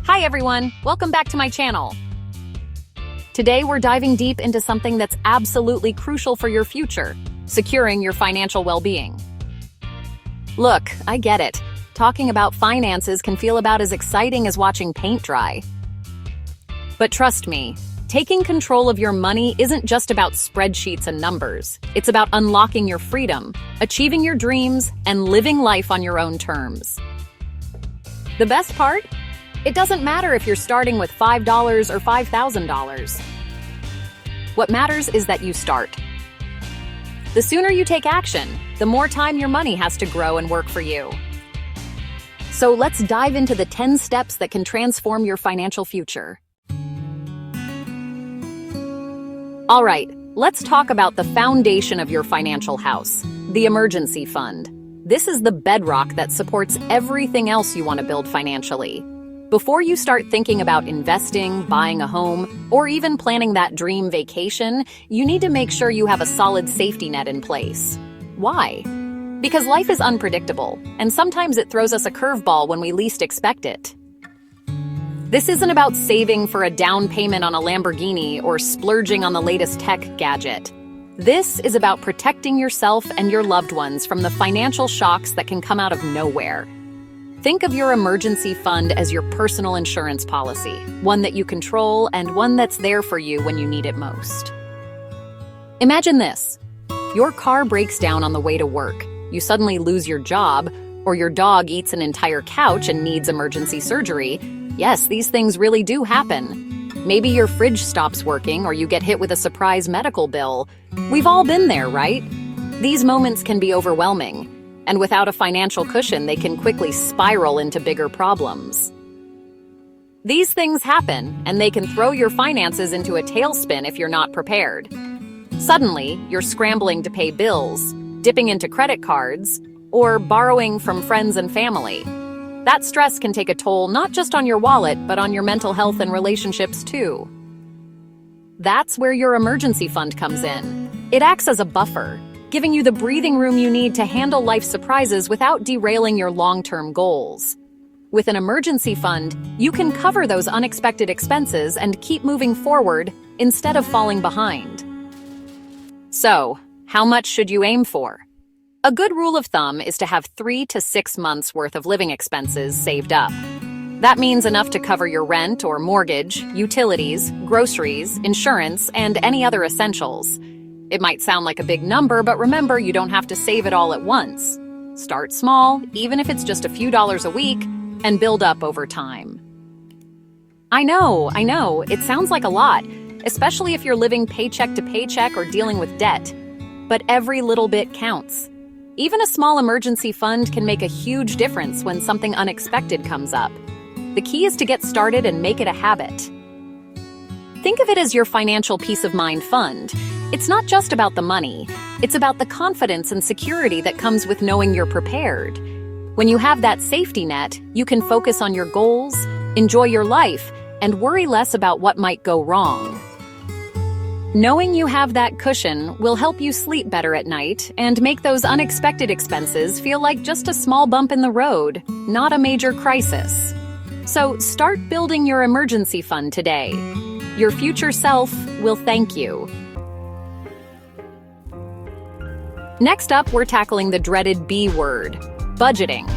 Hi everyone, welcome back to my channel. Today we're diving deep into something that's absolutely crucial for your future, securing your financial well-being. Look, I get it. Talking about finances can feel about as exciting as watching paint dry. But trust me, taking control of your money isn't just about spreadsheets and numbers. It's about unlocking your freedom, achieving your dreams, and living life on your own terms. The best part? It doesn't matter if you're starting with $5 or $5,000. What matters is that you start. The sooner you take action, the more time your money has to grow and work for you. So let's dive into the 10 steps that can transform your financial future. All right, let's talk about the foundation of your financial house, the emergency fund. This is the bedrock that supports everything else you want to build financially. Before you start thinking about investing, buying a home, or even planning that dream vacation, you need to make sure you have a solid safety net in place. Why? Because life is unpredictable, and sometimes it throws us a curveball when we least expect it. This isn't about saving for a down payment on a Lamborghini or splurging on the latest tech gadget. This is about protecting yourself and your loved ones from the financial shocks that can come out of nowhere. Think of your emergency fund as your personal insurance policy, one that you control and one that's there for you when you need it most. Imagine this. Your car breaks down on the way to work. You suddenly lose your job, or your dog eats an entire couch and needs emergency surgery. Yes, these things really do happen. Maybe your fridge stops working or you get hit with a surprise medical bill. We've all been there, right? These moments can be overwhelming. And without a financial cushion, they can quickly spiral into bigger problems. These things happen, and they can throw your finances into a tailspin if you're not prepared. Suddenly, you're scrambling to pay bills, dipping into credit cards, or borrowing from friends and family. That stress can take a toll not just on your wallet, but on your mental health and relationships too. That's where your emergency fund comes in. It acts as a buffer, giving you the breathing room you need to handle life's surprises without derailing your long-term goals. With an emergency fund, you can cover those unexpected expenses and keep moving forward instead of falling behind. So, how much should you aim for? A good rule of thumb is to have 3 to 6 months' worth of living expenses saved up. That means enough to cover your rent or mortgage, utilities, groceries, insurance, and any other essentials. It might sound like a big number, but remember, you don't have to save it all at once. Start small, even if it's just a few dollars a week, and build up over time. I know, it sounds like a lot, especially if you're living paycheck to paycheck or dealing with debt. But every little bit counts. Even a small emergency fund can make a huge difference when something unexpected comes up. The key is to get started and make it a habit. Think of it as your financial peace of mind fund. It's not just about the money. It's about the confidence and security that comes with knowing you're prepared. When you have that safety net, you can focus on your goals, enjoy your life, and worry less about what might go wrong. Knowing you have that cushion will help you sleep better at night and make those unexpected expenses feel like just a small bump in the road, not a major crisis. So start building your emergency fund today. Your future self will thank you. Next up, we're tackling the dreaded B word, budgeting.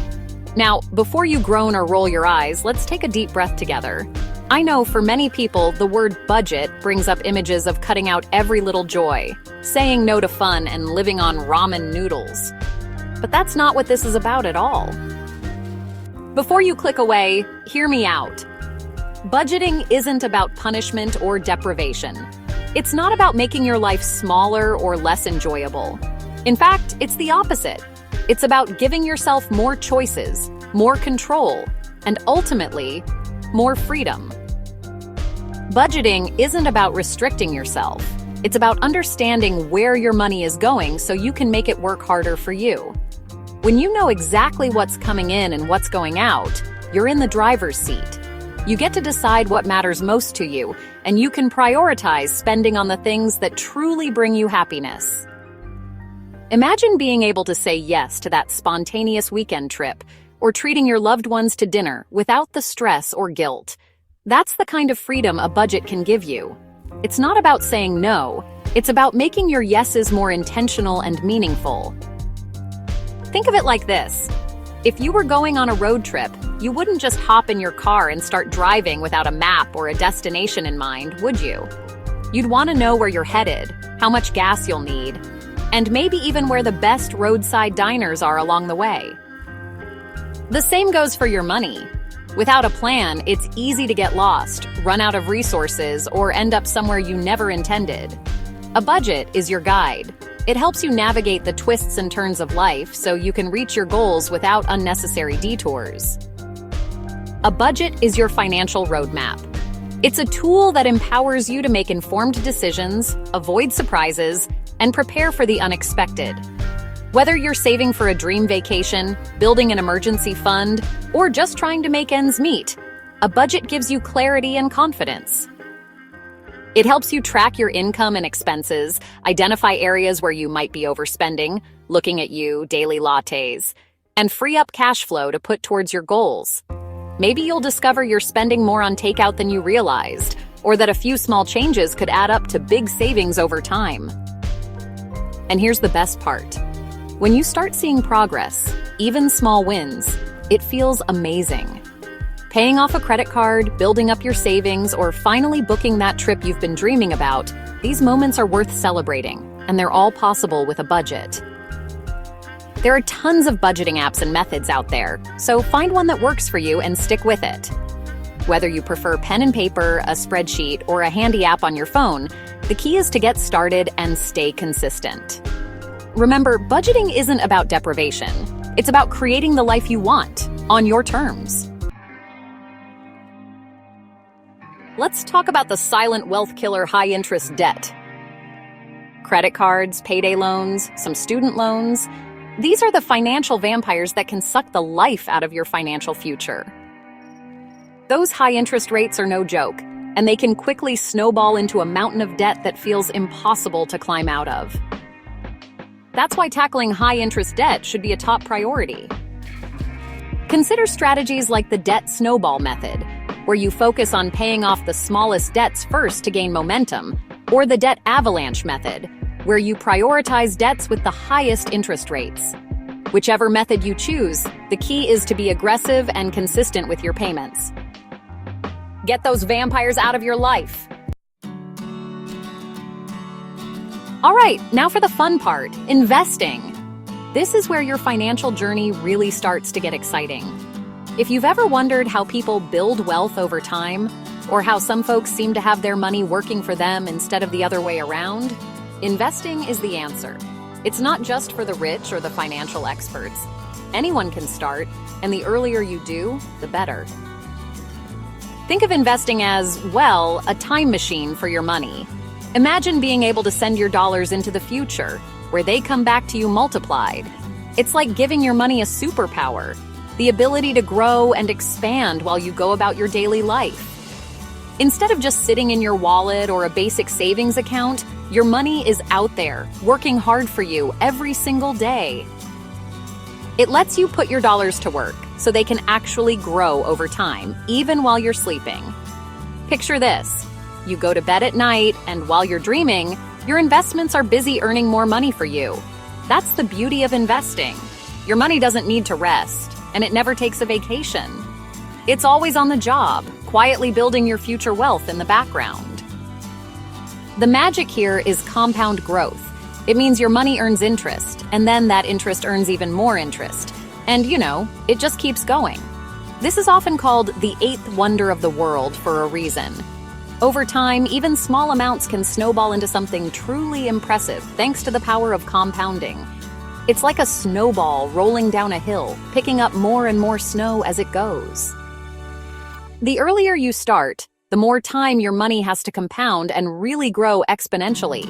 Now, before you groan or roll your eyes, let's take a deep breath together. I know for many people, the word budget brings up images of cutting out every little joy, saying no to fun, and living on ramen noodles. But that's not what this is about at all. Before you click away, hear me out. Budgeting isn't about punishment or deprivation. It's not about making your life smaller or less enjoyable. In fact, it's the opposite. It's about giving yourself more choices, more control, and ultimately, more freedom. Budgeting isn't about restricting yourself. It's about understanding where your money is going so you can make it work harder for you. When you know exactly what's coming in and what's going out, you're in the driver's seat. You get to decide what matters most to you, and you can prioritize spending on the things that truly bring you happiness. Imagine being able to say yes to that spontaneous weekend trip, or treating your loved ones to dinner without the stress or guilt. That's the kind of freedom a budget can give you. It's not about saying no, it's about making your yeses more intentional and meaningful. Think of it like this. If you were going on a road trip, you wouldn't just hop in your car and start driving without a map or a destination in mind, would you? You'd want to know where you're headed, how much gas you'll need, and maybe even where the best roadside diners are along the way. The same goes for your money. Without a plan, it's easy to get lost, run out of resources, or end up somewhere you never intended. A budget is your guide. It helps you navigate the twists and turns of life so you can reach your goals without unnecessary detours. A budget is your financial roadmap. It's a tool that empowers you to make informed decisions, avoid surprises, and prepare for the unexpected. Whether you're saving for a dream vacation, building an emergency fund, or just trying to make ends meet, a budget gives you clarity and confidence. It helps you track your income and expenses, identify areas where you might be overspending, looking at you, daily lattes, and free up cash flow to put towards your goals. Maybe you'll discover you're spending more on takeout than you realized, or that a few small changes could add up to big savings over time. And here's the best part. When you start seeing progress, even small wins, it feels amazing. Paying off a credit card, building up your savings, or finally booking that trip you've been dreaming about, these moments are worth celebrating, and they're all possible with a budget. There are tons of budgeting apps and methods out there, so find one that works for you and stick with it. Whether you prefer pen and paper, a spreadsheet, or a handy app on your phone, the key is to get started and stay consistent. Remember, budgeting isn't about deprivation. It's about creating the life you want, on your terms. Let's talk about the silent wealth killer high-interest debt. Credit cards, payday loans, some student loans. These are the financial vampires that can suck the life out of your financial future. Those high interest rates are no joke, and they can quickly snowball into a mountain of debt that feels impossible to climb out of. That's why tackling high-interest debt should be a top priority. Consider strategies like the debt snowball method, where you focus on paying off the smallest debts first to gain momentum, or the debt avalanche method, where you prioritize debts with the highest interest rates. Whichever method you choose, the key is to be aggressive and consistent with your payments. Get those vampires out of your life. All right, now for the fun part, investing. This is where your financial journey really starts to get exciting. If you've ever wondered how people build wealth over time, or how some folks seem to have their money working for them instead of the other way around, investing is the answer. It's not just for the rich or the financial experts. Anyone can start, and the earlier you do, the better. Think of investing as, well, a time machine for your money. Imagine being able to send your dollars into the future, where they come back to you multiplied. It's like giving your money a superpower, the ability to grow and expand while you go about your daily life. Instead of just sitting in your wallet or a basic savings account, your money is out there, working hard for you every single day. It lets you put your dollars to work so they can actually grow over time, even while you're sleeping. Picture this. You go to bed at night, and while you're dreaming, your investments are busy earning more money for you. That's the beauty of investing. Your money doesn't need to rest, and it never takes a vacation. It's always on the job, quietly building your future wealth in the background. The magic here is compound growth. It means your money earns interest, and then that interest earns even more interest. And, it just keeps going. This is often called the eighth wonder of the world for a reason. Over time, even small amounts can snowball into something truly impressive thanks to the power of compounding. It's like a snowball rolling down a hill, picking up more and more snow as it goes. The earlier you start, the more time your money has to compound and really grow exponentially.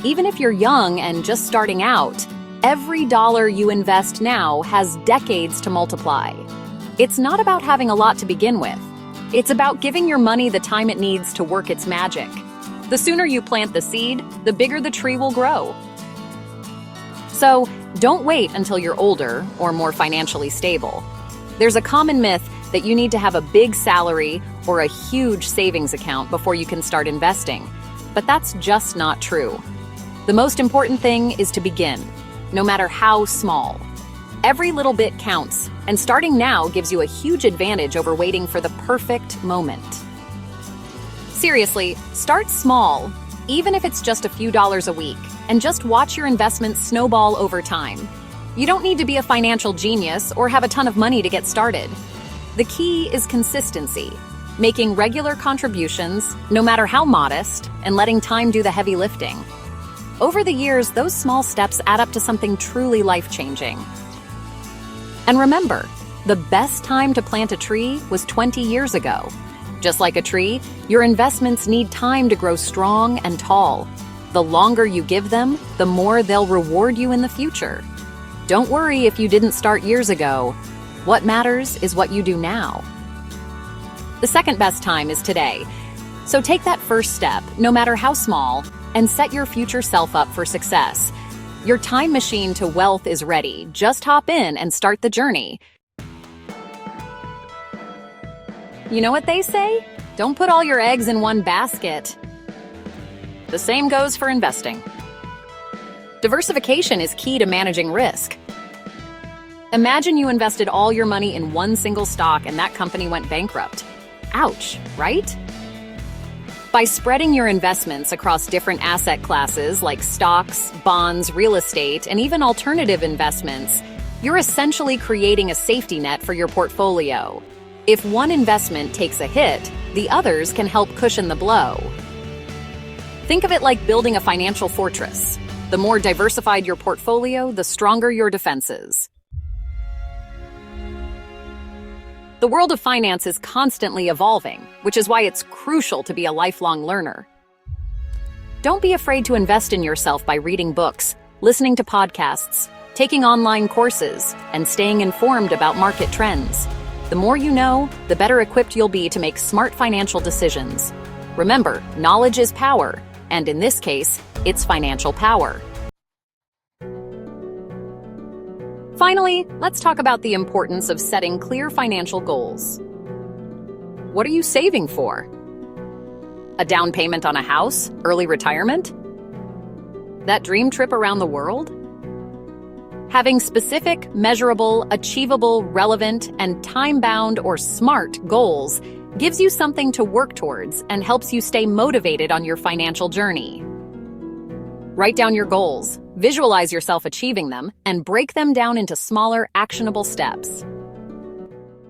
Even if you're young and just starting out, every dollar you invest now has decades to multiply. It's not about having a lot to begin with. It's about giving your money the time it needs to work its magic. The sooner you plant the seed, the bigger the tree will grow. So, don't wait until you're older or more financially stable. There's a common myth that you need to have a big salary or a huge savings account before you can start investing, but that's just not true. The most important thing is to begin, no matter how small. Every little bit counts, and starting now gives you a huge advantage over waiting for the perfect moment. Seriously, start small, even if it's just a few dollars a week, and just watch your investments snowball over time. You don't need to be a financial genius or have a ton of money to get started. The key is consistency, making regular contributions, no matter how modest, and letting time do the heavy lifting. Over the years, those small steps add up to something truly life-changing. And remember, the best time to plant a tree was 20 years ago. Just like a tree, your investments need time to grow strong and tall. The longer you give them, the more they'll reward you in the future. Don't worry if you didn't start years ago. What matters is what you do now. The second best time is today. So take that first step, no matter how small, and set your future self up for success. Your time machine to wealth is ready. Just hop in and start the journey. You know what they say? Don't put all your eggs in one basket. The same goes for investing. Diversification is key to managing risk. Imagine you invested all your money in one single stock and that company went bankrupt. Ouch, right? By spreading your investments across different asset classes like stocks, bonds, real estate, and even alternative investments, you're essentially creating a safety net for your portfolio. If one investment takes a hit, the others can help cushion the blow. Think of it like building a financial fortress. The more diversified your portfolio, the stronger your defenses. The world of finance is constantly evolving, which is why it's crucial to be a lifelong learner. Don't be afraid to invest in yourself by reading books, listening to podcasts, taking online courses, and staying informed about market trends. The more you know, the better equipped you'll be to make smart financial decisions. Remember, knowledge is power, and in this case, it's financial power. Finally, let's talk about the importance of setting clear financial goals. What are you saving for? A down payment on a house? Early retirement? That dream trip around the world? Having specific, measurable, achievable, relevant, and time-bound or SMART goals gives you something to work towards and helps you stay motivated on your financial journey. Write down your goals, visualize yourself achieving them, and break them down into smaller, actionable steps.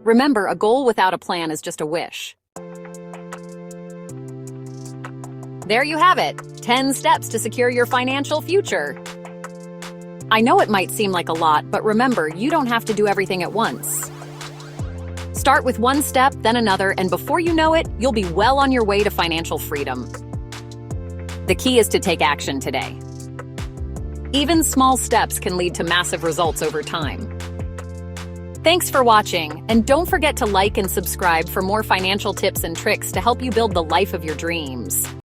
Remember, a goal without a plan is just a wish. There you have it, 10 steps to secure your financial future. I know it might seem like a lot, but remember, you don't have to do everything at once. Start with one step, then another, and before you know it, you'll be well on your way to financial freedom. The key is to take action today. Even small steps can lead to massive results over time. Thanks for watching, and don't forget to like and subscribe for more financial tips and tricks to help you build the life of your dreams.